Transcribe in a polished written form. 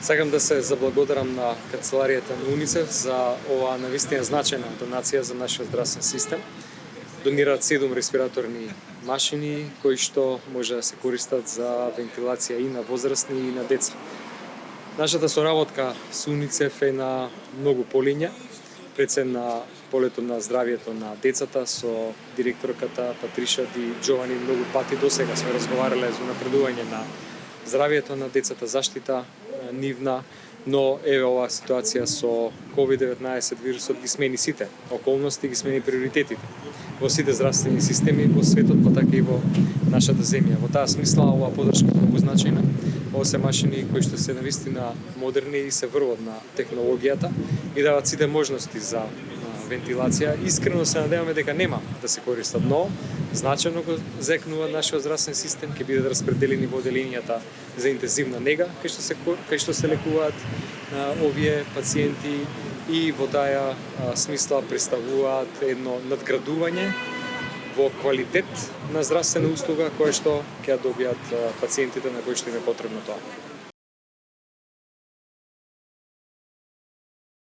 Сакам да се заблагодарам на канцеларијата на УНИЦЕФ за оваа навистина значајна донација за нашиот здравствен систем. Донираат 7 респираторни машини кои што може да се користат за вентилација и на возрастни и на деца. Нашата соработка со УНИЦЕФ е на многу полиња, пред се на полето на здравието на децата со директорката Патриша Ди Джовани многу пати досега сме разговарале за напредување на здравието на децата, заштита нивна, но еве оваа ситуација со COVID-19 вирусот ги смени сите околности, ги смени приоритетите во сите здравствени системи во светот, па така и во нашата земја. Во таа смисла оваа подршка е многу значајна. Ова се машини кои што се навистина модерни и се врват на технологијата и дават сите можности за вентилација. Искрено се надеваме дека нема да се користат, но значајно го зекнува нашиот здравствен систем, ќе бидат распределени во оделенијата за интензивна нега, кај што се лекуваат овие пациенти и во таа смисла представуваат едно надградување во квалитет на здравствена услуга која што ќе добијат пациентите на кои што им е потребно тоа.